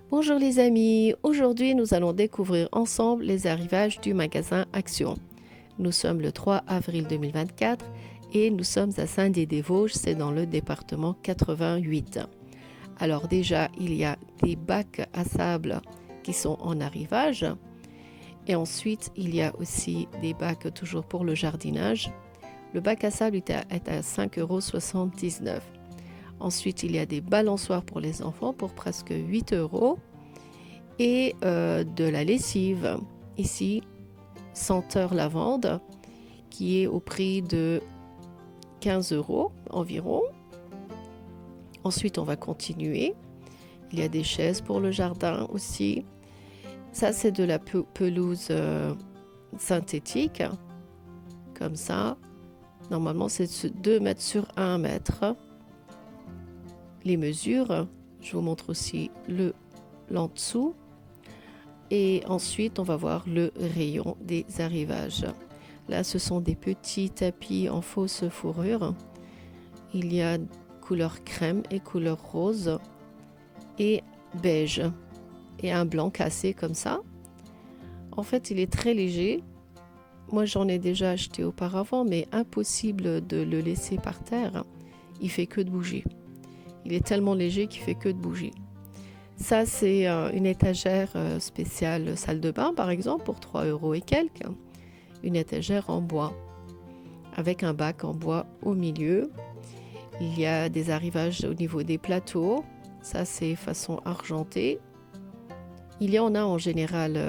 Bonjour les amis, aujourd'hui nous allons découvrir ensemble les arrivages du magasin Action. Nous sommes le 3 avril 2024 et nous sommes à Saint-Dié-des-Vosges, c'est dans le département 88. Alors déjà, il y a des bacs à sable qui sont en arrivage et ensuite il y a aussi des bacs toujours pour le jardinage. Le bac à sable est à 5,79 €. Ensuite, il y a des balançoires pour les enfants pour presque 8 € et de la lessive. Ici, senteur lavande qui est au prix de 15 € environ. Ensuite, on va continuer. Il y a des chaises pour le jardin aussi. Ça, c'est de la pelouse synthétique, comme ça. Normalement, c'est 2 mètres sur 1 mètre. Les mesures, je vous montre aussi l'en dessous. Et ensuite, on va voir le rayon des arrivages. Là, ce sont des petits tapis en fausse fourrure. Il y a couleur crème et couleur rose et beige. Et un blanc cassé comme ça. En fait, il est très léger. Moi, j'en ai déjà acheté auparavant, mais impossible de le laisser par terre. Il fait que de bouger. Il est tellement léger qu'il fait que de bouger. Ça, c'est une étagère spéciale salle de bain, par exemple, pour 3 € et quelques. Une étagère en bois, avec un bac en bois au milieu. Il y a des arrivages au niveau des plateaux. Ça, c'est façon argentée. Il y en a en général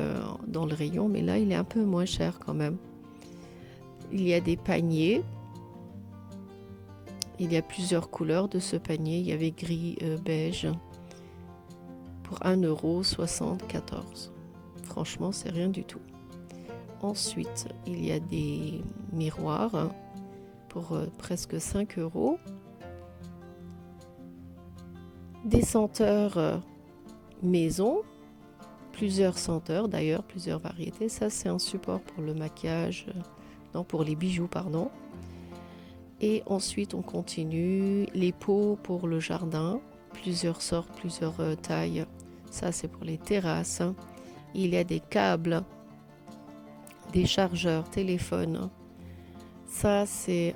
dans le rayon, mais là, il est un peu moins cher quand même. Il y a des paniers. Il y a plusieurs couleurs de ce panier. Il y avait gris, beige, pour 1,74 €. Franchement, c'est rien du tout. Ensuite, il y a des miroirs pour presque 5 €. Des senteurs maison. Plusieurs senteurs d'ailleurs, plusieurs variétés. Ça, c'est un support pour le maquillage, non, pour les bijoux, pardon. Et ensuite, on continue. Les pots pour le jardin, plusieurs sortes, plusieurs tailles. Ça, c'est pour les terrasses. Il y a des câbles, des chargeurs, téléphones. Ça, c'est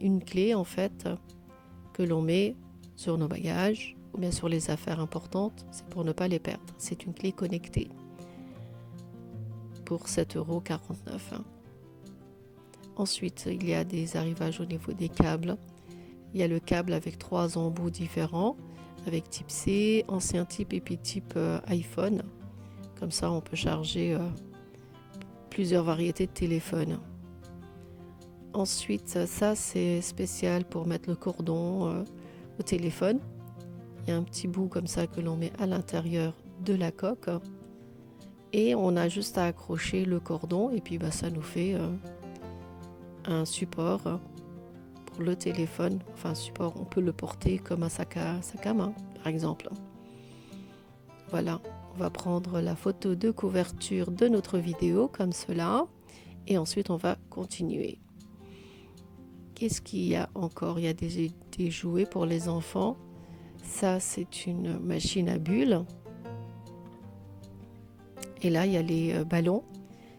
une clé, en fait, que l'on met sur nos bagages ou bien sur les affaires importantes. C'est pour ne pas les perdre. C'est une clé connectée pour 7,49 €. Ensuite, il y a des arrivages au niveau des câbles. Il y a le câble avec 3 embouts différents, avec type C, ancien type et puis type iPhone. Comme ça, on peut charger plusieurs variétés de téléphones. Ensuite, ça, c'est spécial pour mettre le cordon au téléphone. Il y a un petit bout comme ça que l'on met à l'intérieur de la coque. Et on a juste à accrocher le cordon et puis ça nous fait un support pour le téléphone. Enfin, un support, on peut le porter comme un sac à main, par exemple. Voilà, on va prendre la photo de couverture de notre vidéo comme cela. Et ensuite, on va continuer. Qu'est-ce qu'il y a encore? Il y a des jouets pour les enfants. Ça, c'est une machine à bulles. Et là, il y a les ballons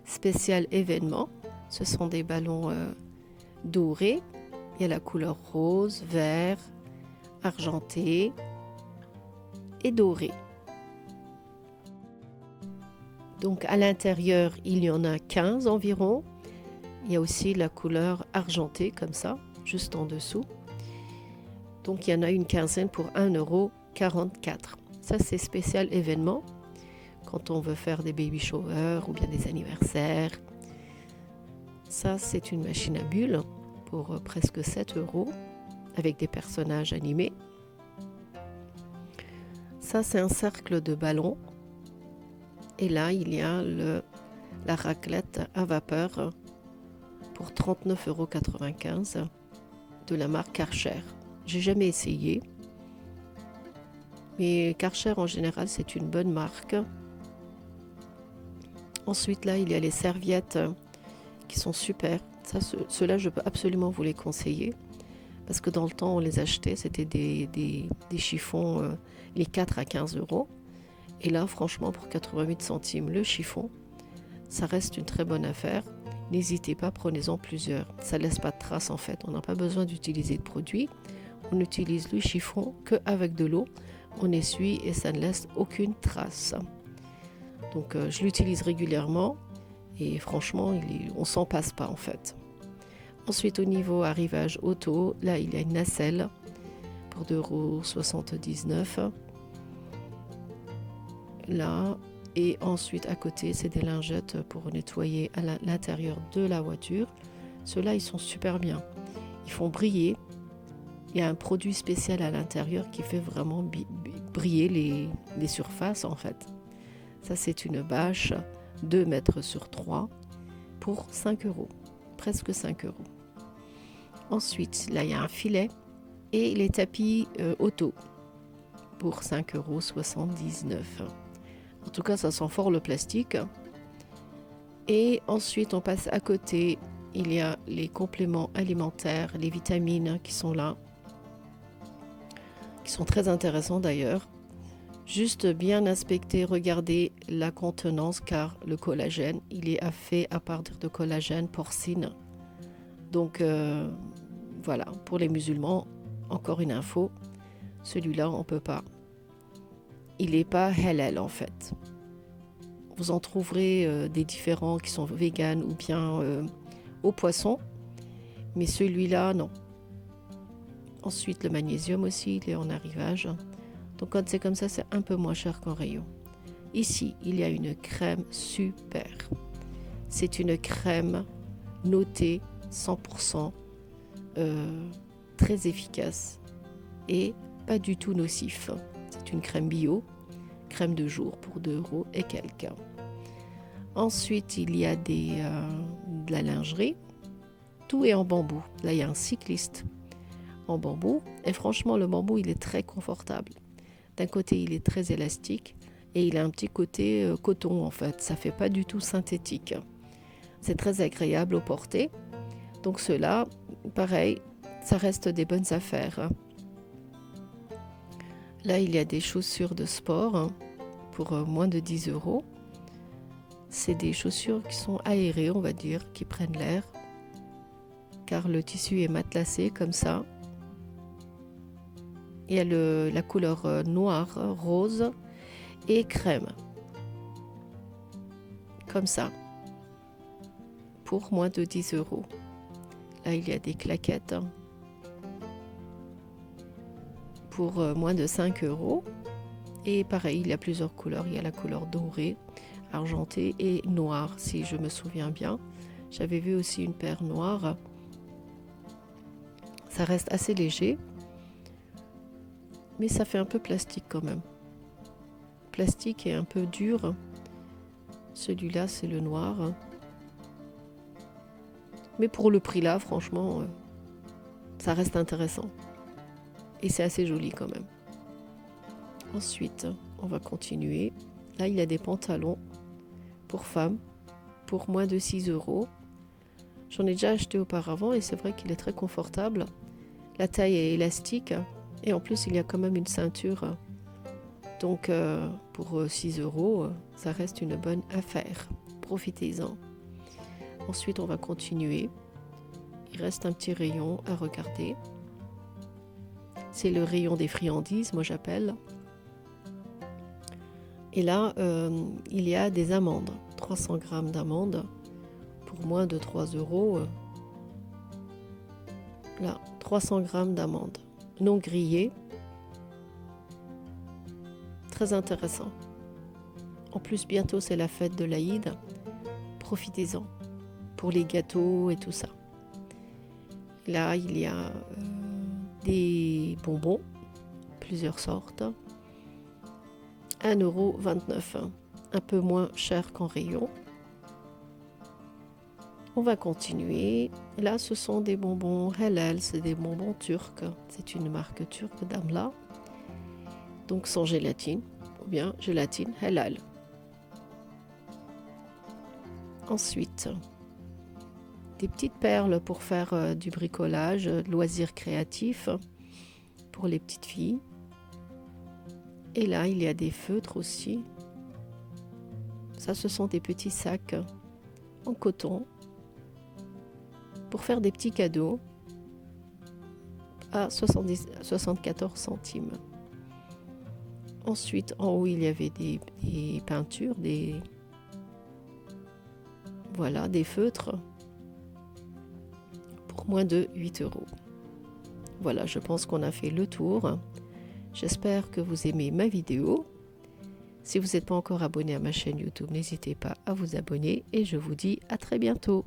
spécial événement. Ce sont des ballons dorés. Il y a la couleur rose, vert, argenté et doré. Donc à l'intérieur, il y en a 15 environ. Il y a aussi la couleur argentée comme ça, juste en dessous. Donc il y en a une quinzaine pour 1,44 €. Ça, c'est spécial événement quand on veut faire des baby showers ou bien des anniversaires. Ça, c'est une machine à bulles pour presque 7 € avec des personnages animés. Ça, c'est un cercle de ballons. Et là, il y a la raclette à vapeur pour 39,95 € de la marque Karcher. J'ai jamais essayé. Mais Karcher, en général, c'est une bonne marque. Ensuite, là, il y a les serviettes qui sont super. Ça, ceux-là, je peux absolument vous les conseiller. Parce que dans le temps, on les achetait. C'était des chiffons, les 4 à 15 €. Et là, franchement, pour 88 centimes le chiffon, ça reste une très bonne affaire. N'hésitez pas, prenez-en plusieurs. Ça ne laisse pas de traces en fait. On n'a pas besoin d'utiliser de produits. On utilise le chiffon qu'avec de l'eau. On essuie et ça ne laisse aucune trace. Donc je l'utilise régulièrement et franchement, on s'en passe pas en fait. Ensuite, au niveau arrivage auto, là il y a une nacelle pour 2,79 €. Là, et ensuite à côté, c'est des lingettes pour nettoyer à l'intérieur de la voiture. Ceux-là, ils sont super bien. Ils font briller. Il y a un produit spécial à l'intérieur qui fait vraiment briller les surfaces en fait. Ça, c'est une bâche 2 mètres sur 3 pour 5 €, presque 5 €. Ensuite, là, il y a un filet et les tapis auto pour 5,79 €. En tout cas, ça sent fort le plastique. Et ensuite, on passe à côté. Il y a les compléments alimentaires, les vitamines qui sont là, qui sont très intéressants d'ailleurs. Juste bien inspecter, regarder la contenance car le collagène, il est fait à partir de collagène porcine. Donc voilà, pour les musulmans, encore une info, celui-là on peut pas. Il n'est pas halal en fait. Vous en trouverez des différents qui sont véganes ou bien au poisson, mais celui-là non. Ensuite le magnésium aussi, il est en arrivage. Donc quand c'est comme ça, c'est un peu moins cher qu'en rayon. Ici, il y a une crème super. C'est une crème notée 100%, très efficace et pas du tout nocif. C'est une crème bio, crème de jour pour 2 € et quelques. Ensuite, il y a de la lingerie. Tout est en bambou. Là, il y a un cycliste en bambou. Et franchement, le bambou, il est très confortable. D'un côté, il est très élastique et il a un petit côté coton en fait. Ça fait pas du tout synthétique. C'est très agréable au porter. Donc ceux-là, pareil, ça reste des bonnes affaires. Là, il y a des chaussures de sport pour moins de 10 €. C'est des chaussures qui sont aérées, on va dire, qui prennent l'air. Car le tissu est matelassé comme ça. Il y a la couleur noire, rose et crème. Comme ça. Pour moins de 10 €. Là, il y a des claquettes pour moins de 5 €. Et pareil, il y a plusieurs couleurs. Il y a la couleur dorée, argentée et noire, si je me souviens bien. J'avais vu aussi une paire noire. Ça reste assez léger. Mais ça fait un peu plastique quand même. Plastique et un peu dur. Celui-là, c'est le noir. Mais pour le prix là, franchement, ça reste intéressant. Et c'est assez joli quand même. Ensuite, on va continuer. Là, il y a des pantalons pour femmes pour moins de 6 €. J'en ai déjà acheté auparavant et c'est vrai qu'il est très confortable. La taille est élastique. Et en plus, il y a quand même une ceinture. Donc, pour 6 €, ça reste une bonne affaire. Profitez-en. Ensuite, on va continuer. Il reste un petit rayon à regarder. C'est le rayon des friandises, moi j'appelle. Et là, il y a des amandes. 300 grammes d'amandes pour moins de 3 €. Là, 300 grammes d'amandes. Non grillé, très intéressant. En plus, bientôt c'est la fête de l'Aïd, profitez-en pour les gâteaux et tout ça. Là, il y a des bonbons, plusieurs sortes, 1,29 €, un peu moins cher qu'en rayon. On va continuer. Là, ce sont des bonbons halal, c'est des bonbons turcs. C'est une marque turque d'Amla. Donc sans gélatine, ou bien gélatine halal. Ensuite, des petites perles pour faire du bricolage, loisirs créatifs pour les petites filles. Et là, il y a des feutres aussi. Ça, ce sont des petits sacs en coton pour faire des petits cadeaux à 74 centimes. Ensuite, en haut, il y avait des peintures, voilà, des feutres pour moins de 8 euros. Voilà, je pense qu'on a fait le tour. J'espère que vous aimez ma vidéo. Si vous n'êtes pas encore abonné à ma chaîne YouTube, n'hésitez pas à vous abonner et je vous dis à très bientôt.